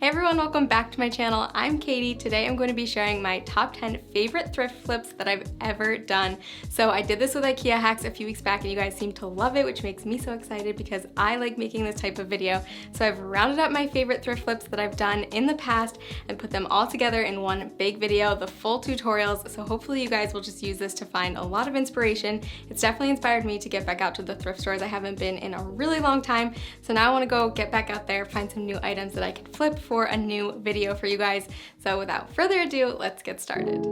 Hey everyone, welcome back to my channel. I'm Katie. Today I'm going to be sharing my top 10 favorite thrift flips that I've ever done. So I did this with IKEA hacks a few weeks back and you guys seem to love it, which makes me so excited because I like making this type of video. So I've rounded up my favorite thrift flips that I've done in the past and put them all together in one big video, the full tutorials. So hopefully you guys will just use this to find a lot of inspiration. It's definitely inspired me to get back out to the thrift stores. I haven't been in a really long time. So now I want to go get back out there, find some new items that I can flip for a new video for you guys. So without further ado, let's get started.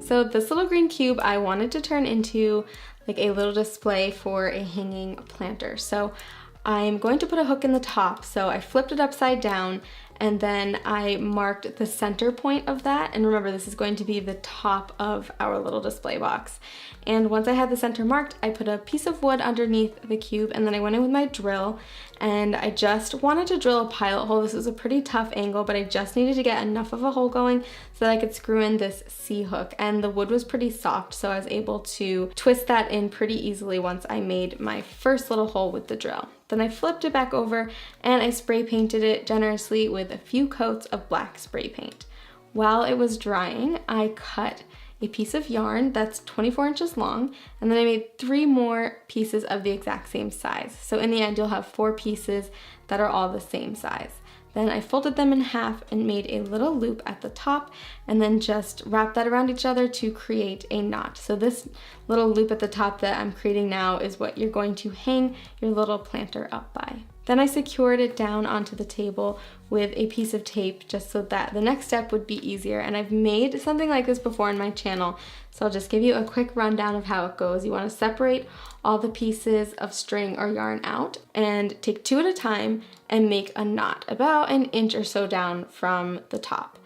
So this little green cube I wanted to turn into like a little display for a hanging planter. So I'm going to put a hook in the top. So I flipped it upside down and then I marked the center point of that. And remember, this is going to be the top of our little display box. And once I had the center marked, I put a piece of wood underneath the cube and then I went in with my drill and I just wanted to drill a pilot hole. This was a pretty tough angle, but I just needed to get enough of a hole going so that I could screw in this C-hook. And the wood was pretty soft, so I was able to twist that in pretty easily once I made my first little hole with the drill. Then I flipped it back over and I spray painted it generously with a few coats of black spray paint. While it was drying, I cut a piece of yarn that's 24 inches long, and then I made 3 more pieces of the exact same size. So in the end, you'll have 4 pieces that are all the same size. Then I folded them in half and made a little loop at the top and then just wrapped that around each other to create a knot. So this little loop at the top that I'm creating now is what you're going to hang your little planter up by. Then I secured it down onto the table with a piece of tape just so that the next step would be easier. And I've made something like this before on my channel, so I'll just give you a quick rundown of how it goes. You want to separate all the pieces of string or yarn out and take 2 at a time and make a knot about an inch or so down from the top.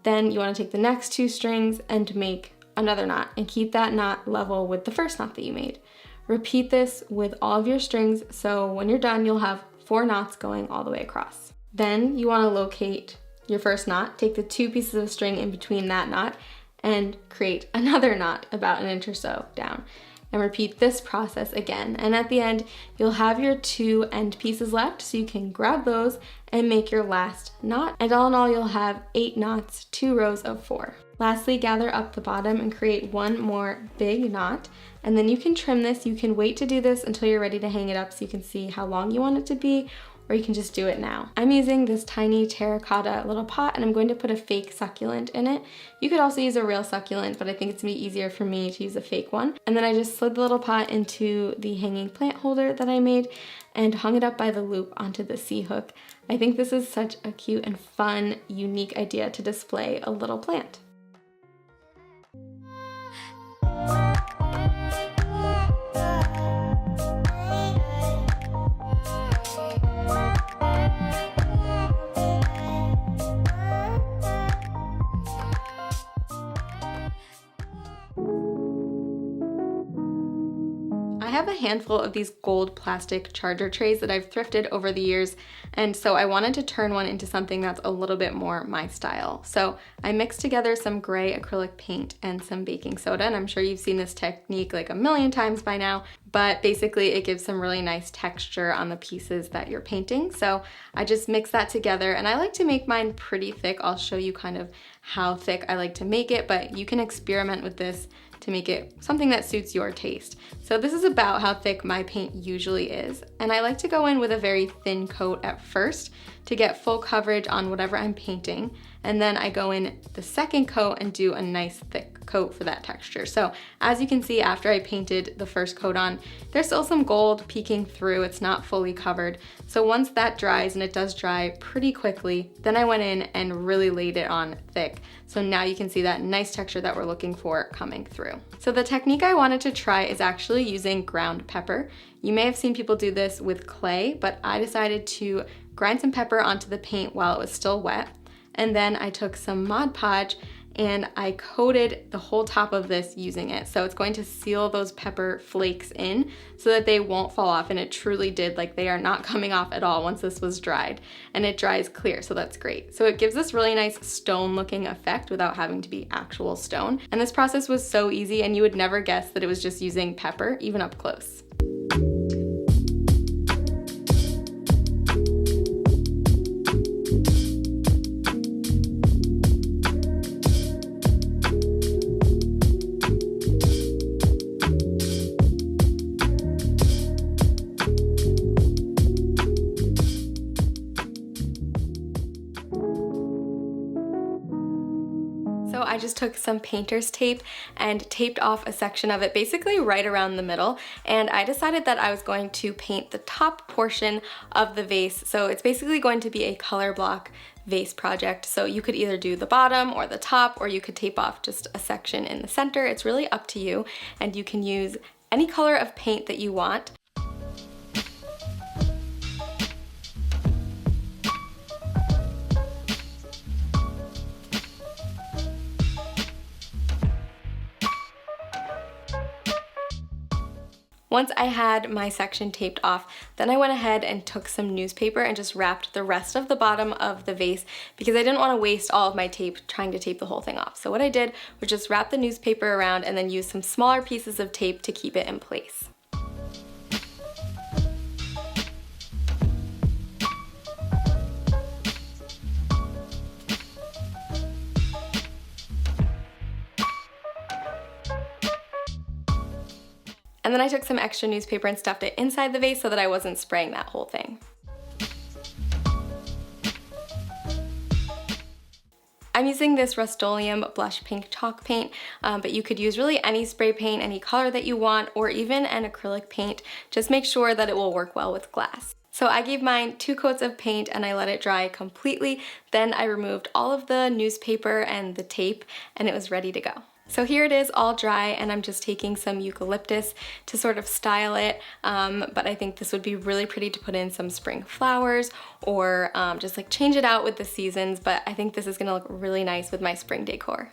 Then you want to take the next 2 strings and make another knot and keep that knot level with the first knot that you made. Repeat this with all of your strings, so when you're done, you'll have 4 knots going all the way across. Then you want to locate your first knot, take the 2 pieces of string in between that knot, and create another knot about an inch or so down. And repeat this process again. And at the end, you'll have your 2 end pieces left, so you can grab those and make your last knot. And all in all, you'll have 8 knots, 2 rows of 4. Lastly, gather up the bottom and create 1 more big knot. And then you can trim this. You can wait to do this until you're ready to hang it up so you can see how long you want it to be, or you can just do it now. I'm using this tiny terracotta little pot and I'm going to put a fake succulent in it. You could also use a real succulent, but I think it's gonna be easier for me to use a fake one. And then I just slid the little pot into the hanging plant holder that I made and hung it up by the loop onto the C-hook. I think this is such a cute and fun, unique idea to display a little plant. I have a handful of these gold plastic charger trays that I've thrifted over the years, and so I wanted to turn one into something that's a little bit more my style. So I mixed together some gray acrylic paint and some baking soda, and I'm sure you've seen this technique like a million times by now, but basically it gives some really nice texture on the pieces that you're painting. So I just mix that together, and I like to make mine pretty thick. I'll show you kind of how thick I like to make it, but you can experiment with this to make it something that suits your taste. So this is about how thick my paint usually is. And I like to go in with a very thin coat at first to get full coverage on whatever I'm painting. And then I go in the second coat and do a nice thick coat for that texture. So as you can see, after I painted the first coat on, there's still some gold peeking through. It's not fully covered. So once that dries, and it does dry pretty quickly, then I went in and really laid it on thick. So now you can see that nice texture that we're looking for coming through. So the technique I wanted to try is actually using ground pepper. You may have seen people do this with clay, but I decided to grind some pepper onto the paint while it was still wet. And then I took some Mod Podge and I coated the whole top of this using it. So it's going to seal those pepper flakes in so that they won't fall off, and it truly did. Like, they are not coming off at all once this was dried, and it dries clear, so that's great. So it gives this really nice stone looking effect without having to be actual stone. And this process was so easy, and you would never guess that it was just using pepper, even up close. I just took some painter's tape and taped off a section of it, basically right around the middle, and I decided that I was going to paint the top portion of the vase. So it's basically going to be a color block vase project. So you could either do the bottom or the top, or you could tape off just a section in the center. It's really up to you, and you can use any color of paint that you want. Once I had my section taped off, then I went ahead and took some newspaper and just wrapped the rest of the bottom of the vase because I didn't want to waste all of my tape trying to tape the whole thing off. So what I did was just wrap the newspaper around and then use some smaller pieces of tape to keep it in place. And then I took some extra newspaper and stuffed it inside the vase so that I wasn't spraying that whole thing. I'm using this Rust-Oleum Blush Pink Chalk Paint, but you could use really any spray paint, any color that you want, or even an acrylic paint. Just make sure that it will work well with glass. So I gave mine 2 coats of paint and I let it dry completely. Then I removed all of the newspaper and the tape, and it was ready to go. So here it is all dry, and I'm just taking some eucalyptus to sort of style it, but I think this would be really pretty to put in some spring flowers or just like change it out with the seasons, but I think this is gonna look really nice with my spring decor.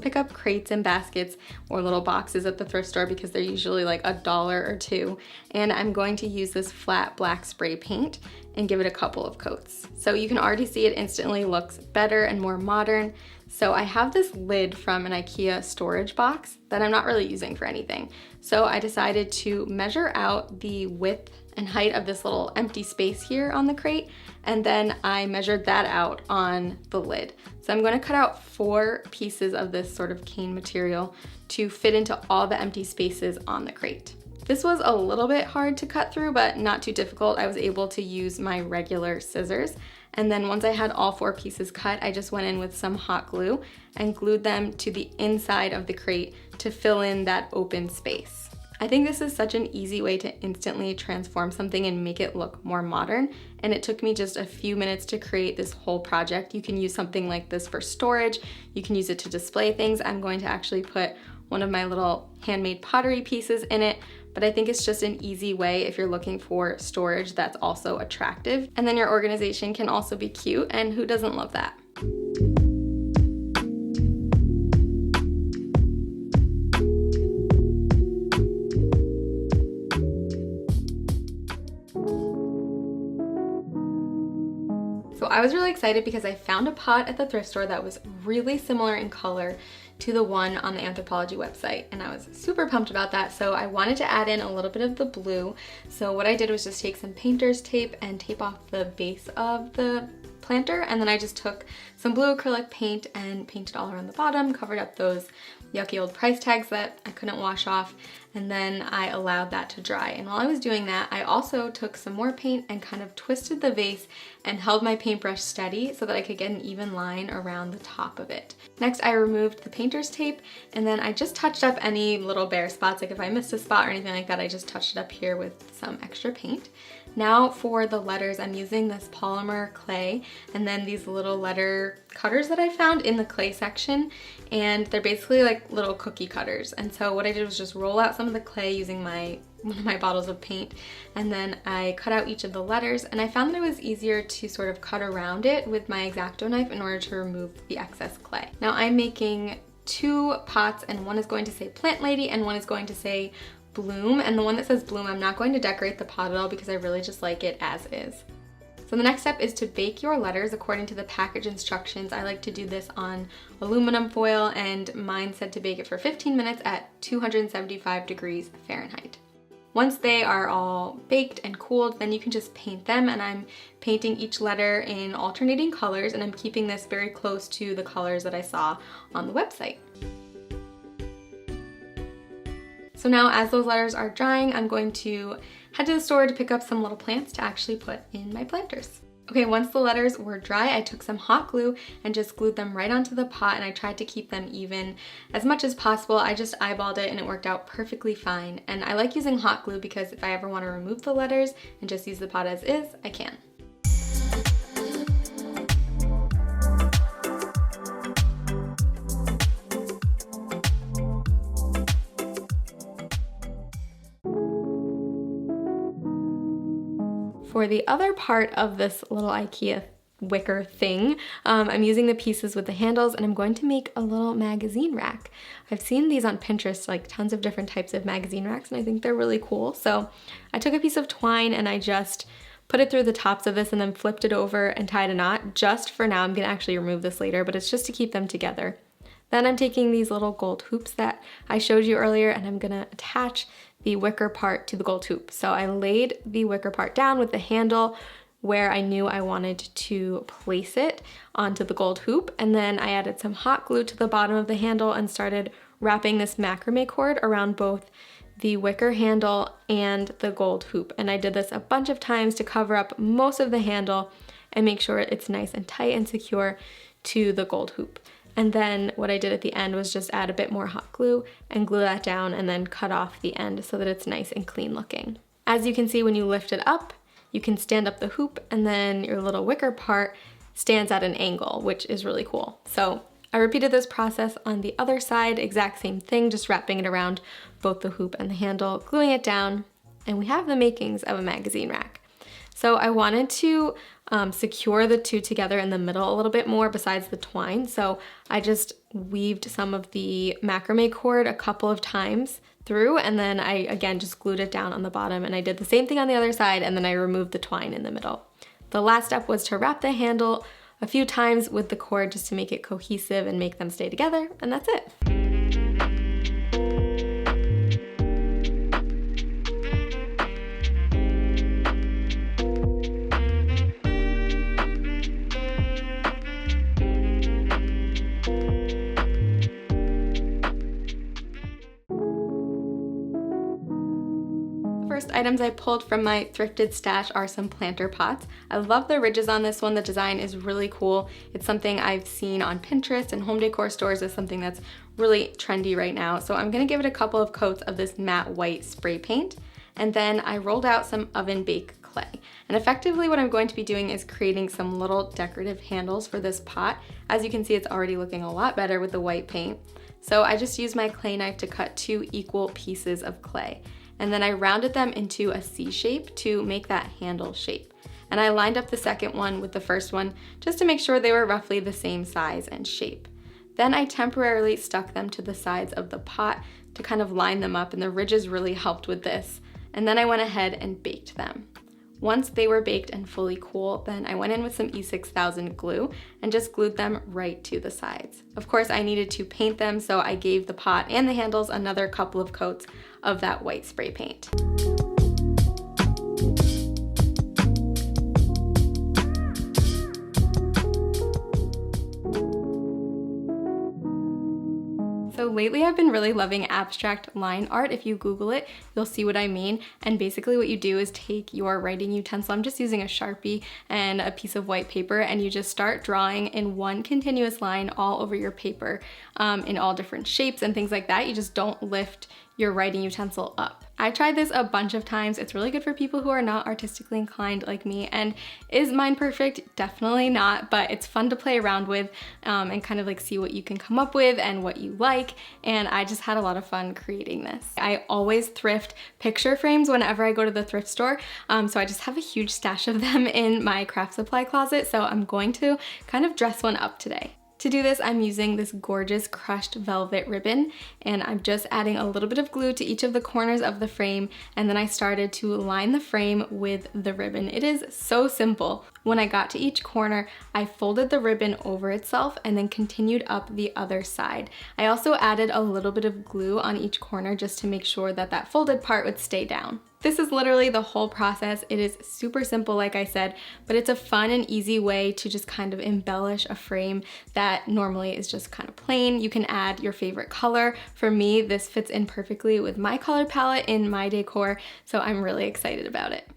Pick up crates and baskets or little boxes at the thrift store because they're usually like $1 or $2, and I'm going to use this flat black spray paint and give it a couple of coats. So you can already see it instantly looks better and more modern. So I have this lid from an IKEA storage box that I'm not really using for anything. So I decided to measure out the width and height of this little empty space here on the crate, and then I measured that out on the lid. So I'm going to cut out 4 pieces of this sort of cane material to fit into all the empty spaces on the crate. This was a little bit hard to cut through, but not too difficult. I was able to use my regular scissors. And then once I had all 4 pieces cut, I just went in with some hot glue and glued them to the inside of the crate to fill in that open space. I think this is such an easy way to instantly transform something and make it look more modern, and it took me just a few minutes to create this whole project. You can use something like this for storage, you can use it to display things. I'm going to actually put one of my little handmade pottery pieces in it, but I think it's just an easy way if you're looking for storage that's also attractive. And then your organization can also be cute, and who doesn't love that? So I was really excited because I found a pot at the thrift store that was really similar in color to the one on the Anthropologie website, and I was super pumped about that. So I wanted to add in a little bit of the blue. So what I did was just take some painter's tape and tape off the base of the planter, and then I just took some blue acrylic paint and painted all around the bottom, covered up those yucky old price tags that I couldn't wash off, and then I allowed that to dry. And while I was doing that, I also took some more paint and kind of twisted the vase and held my paintbrush steady so that I could get an even line around the top of it. Next, I removed the painter's tape, and then I just touched up any little bare spots. Like if I missed a spot or anything like that, I just touched it up here with some extra paint. Now for the letters, I'm using this polymer clay and then these little letter cutters that I found in the clay section, and they're basically like little cookie cutters. And so what I did was just roll out some of the clay using one of my bottles of paint, and then I cut out each of the letters, and I found that it was easier to sort of cut around it with my X-Acto knife in order to remove the excess clay. Now I'm making 2 pots, and one is going to say Plant Lady and one is going to say Bloom, and the one that says Bloom, I'm not going to decorate the pot at all because I really just like it as is. So the next step is to bake your letters according to the package instructions. I like to do this on aluminum foil, and mine said to bake it for 15 minutes at 275 degrees Fahrenheit. Once they are all baked and cooled, then you can just paint them, and I'm painting each letter in alternating colors, and I'm keeping this very close to the colors that I saw on the website. So now as those letters are drying, I'm going to head to the store to pick up some little plants to actually put in my planters. Okay, once the letters were dry, I took some hot glue and just glued them right onto the pot, and I tried to keep them even as much as possible. I just eyeballed it and it worked out perfectly fine. And I like using hot glue because if I ever want to remove the letters and just use the pot as is, I can. For the other part of this little IKEA wicker thing, I'm using the pieces with the handles, and I'm going to make a little magazine rack. I've seen these on Pinterest, like tons of different types of magazine racks, and I think they're really cool. So I took a piece of twine and I just put it through the tops of this and then flipped it over and tied a knot just for now. I'm gonna actually remove this later, but it's just to keep them together. Then I'm taking these little gold hoops that I showed you earlier, and I'm gonna attach the wicker part to the gold hoop. So I laid the wicker part down with the handle where I knew I wanted to place it onto the gold hoop, and then I added some hot glue to the bottom of the handle and started wrapping this macrame cord around both the wicker handle and the gold hoop. And I did this a bunch of times to cover up most of the handle and make sure it's nice and tight and secure to the gold hoop. And then what I did at the end was just add a bit more hot glue and glue that down and then cut off the end so that it's nice and clean looking. As you can see, when you lift it up, you can stand up the hoop, and then your little wicker part stands at an angle, which is really cool. So I repeated this process on the other side, exact same thing, just wrapping it around both the hoop and the handle, gluing it down, and we have the makings of a magazine rack. So I wanted to secure the two together in the middle a little bit more besides the twine. So I just weaved some of the macrame cord a couple of times through, and then I again just glued it down on the bottom, and I did the same thing on the other side, and then I removed the twine in the middle. The last step was to wrap the handle a few times with the cord just to make it cohesive and make them stay together, and that's it. First items I pulled from my thrifted stash are some planter pots. I love the ridges on this one. The design is really cool. It's something I've seen on Pinterest and home decor stores as something that's really trendy right now. So I'm gonna give it a couple of coats of this matte white spray paint. And then I rolled out some oven baked clay. And effectively what I'm going to be doing is creating some little decorative handles for this pot. As you can see, it's already looking a lot better with the white paint. So I just used my clay knife to cut 2 equal pieces of clay. And then I rounded them into a C shape to make that handle shape. And I lined up the second one with the first one just to make sure they were roughly the same size and shape. Then I temporarily stuck them to the sides of the pot to kind of line them up, and the ridges really helped with this. And then I went ahead and baked them. Once they were baked and fully cool, then I went in with some E6000 glue and just glued them right to the sides. Of course, I needed to paint them, so I gave the pot and the handles another couple of coats of that white spray paint. So lately I've been really loving abstract line art. If you Google it, you'll see what I mean. And basically what you do is take your writing utensil, I'm just using a Sharpie and a piece of white paper, and you just start drawing in one continuous line all over your paper in all different shapes and things like that. You just don't lift your writing utensil up. I tried this a bunch of times. It's really good for people who are not artistically inclined like me. And is mine perfect? Definitely not, but it's fun to play around with and kind of like see what you can come up with and what you like. And I just had a lot of fun creating this. I always thrift picture frames whenever I go to the thrift store. So I just have a huge stash of them in my craft supply closet. So I'm going to kind of dress one up today. To do this, I'm using this gorgeous crushed velvet ribbon, and I'm just adding a little bit of glue to each of the corners of the frame, and then I started to line the frame with the ribbon. It is so simple. When I got to each corner, I folded the ribbon over itself and then continued up the other side. I also added a little bit of glue on each corner just to make sure that that folded part would stay down. This is literally the whole process. It is super simple, like I said, but it's a fun and easy way to just kind of embellish a frame that normally is just kind of plain. You can add your favorite color. For me, this fits in perfectly with my color palette in my decor, so I'm really excited about it.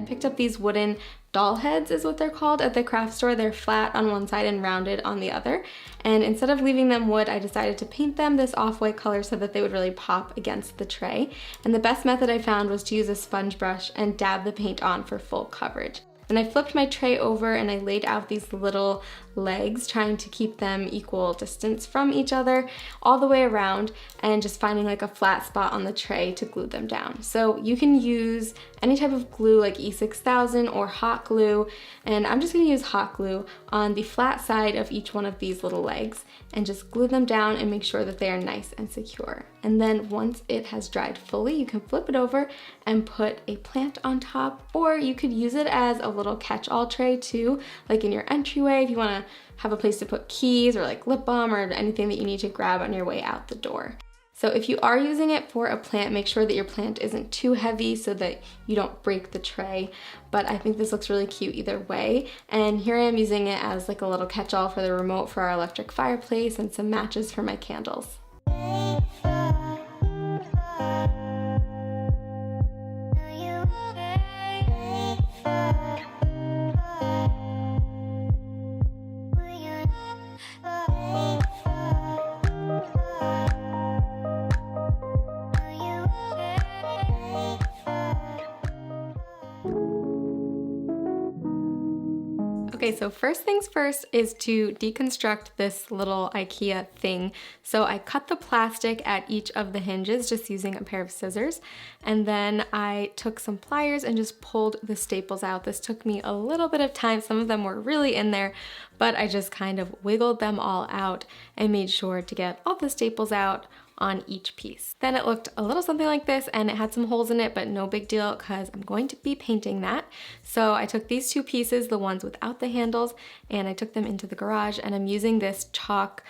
Picked up these wooden doll heads is what they're called at the craft store. They're flat on one side and rounded on the other. And instead of leaving them wood, I decided to paint them this off-white color so that they would really pop against the tray. And the best method I found was to use a sponge brush and dab the paint on for full coverage. And I flipped my tray over and I laid out these little legs, trying to keep them equal distance from each other all the way around, and just finding like a flat spot on the tray to glue them down. So you can use any type of glue like E6000 or hot glue, and I'm just gonna use hot glue on the flat side of each one of these little legs and just glue them down and make sure that they are nice and secure. And then once it has dried fully, you can flip it over and put a plant on top, or you could use it as a little catch-all tray too, like in your entryway if you wanna have a place to put keys or like lip balm or anything that you need to grab on your way out the door. So if you are using it for a plant, make sure that your plant isn't too heavy so that you don't break the tray. But I think this looks really cute either way. And here I am using it as like a little catch-all for the remote for our electric fireplace and some matches for my candles. Okay, so first things first is to deconstruct this little IKEA thing. So I cut the plastic at each of the hinges just using a pair of scissors, and then I took some pliers and just pulled the staples out. This took me a little bit of time. Some of them were really in there, but I just kind of wiggled them all out and made sure to get all the staples out on each piece. Then it looked a little something like this, and it had some holes in it, but no big deal because I'm going to be painting that. So I took these two pieces, the ones without the handles, and I took them into the garage, and I'm using this chalk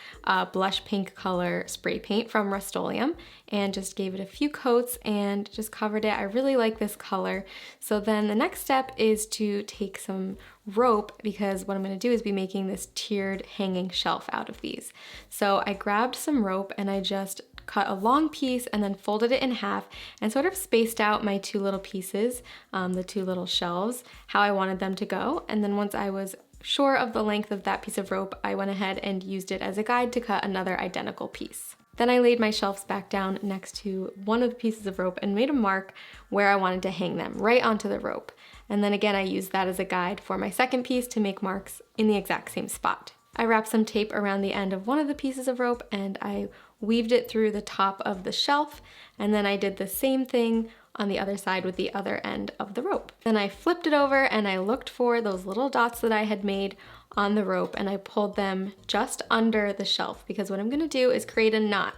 blush pink color spray paint from Rust-Oleum, and just gave it a few coats and just covered it. I really like this color. So then the next step is to take some rope, because what I'm going to do is be making this tiered hanging shelf out of these. So I grabbed some rope and I just cut a long piece and then folded it in half and sort of spaced out my two little pieces, the two little shelves, how I wanted them to go. And then once I was sure of the length of that piece of rope, I went ahead and used it as a guide to cut another identical piece. Then I laid my shelves back down next to one of the pieces of rope and made a mark where I wanted to hang them, right onto the rope. And then again, I used that as a guide for my second piece to make marks in the exact same spot. I wrapped some tape around the end of one of the pieces of rope and I weaved it through the top of the shelf, and then I did the same thing on the other side with the other end of the rope. Then I flipped it over and I looked for those little dots that I had made on the rope, and I pulled them just under the shelf, because what I'm gonna do is create a knot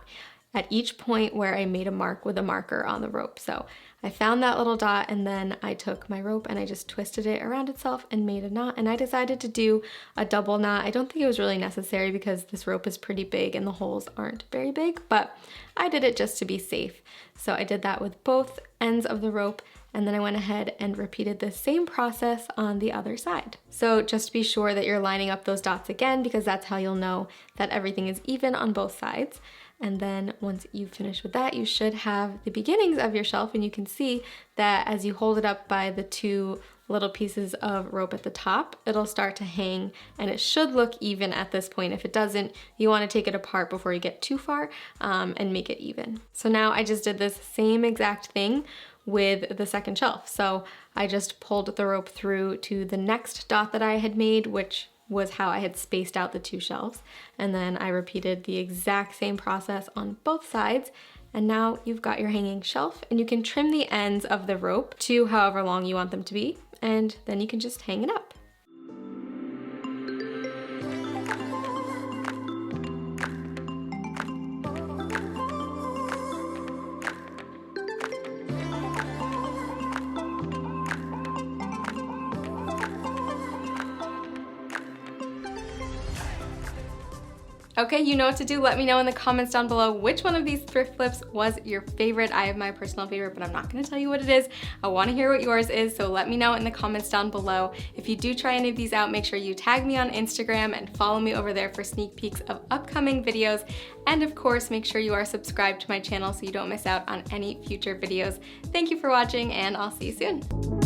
at each point where I made a mark with a marker on the rope. So I found that little dot, and then I took my rope and I just twisted it around itself and made a knot, and I decided to do a double knot. I don't think it was really necessary because this rope is pretty big and the holes aren't very big, but I did it just to be safe. So I did that with both ends of the rope, and then I went ahead and repeated the same process on the other side. So just be sure that you're lining up those dots again, because that's how you'll know that everything is even on both sides. And then once you finish with that, you should have the beginnings of your shelf, and you can see that as you hold it up by the two little pieces of rope at the top, it'll start to hang, and it should look even at this point. If it doesn't, you want to take it apart before you get too far and make it even. So now I just did this same exact thing with the second shelf. So I just pulled the rope through to the next dot that I had made, which was how I had spaced out the two shelves. And then I repeated the exact same process on both sides. And now you've got your hanging shelf, and you can trim the ends of the rope to however long you want them to be. And then you can just hang it up. Okay, you know what to do. Let me know in the comments down below which one of these thrift flips was your favorite. I have my personal favorite, but I'm not gonna tell you what it is. I wanna hear what yours is, so let me know in the comments down below. If you do try any of these out, make sure you tag me on Instagram and follow me over there for sneak peeks of upcoming videos. And of course, make sure you are subscribed to my channel so you don't miss out on any future videos. Thank you for watching, and I'll see you soon.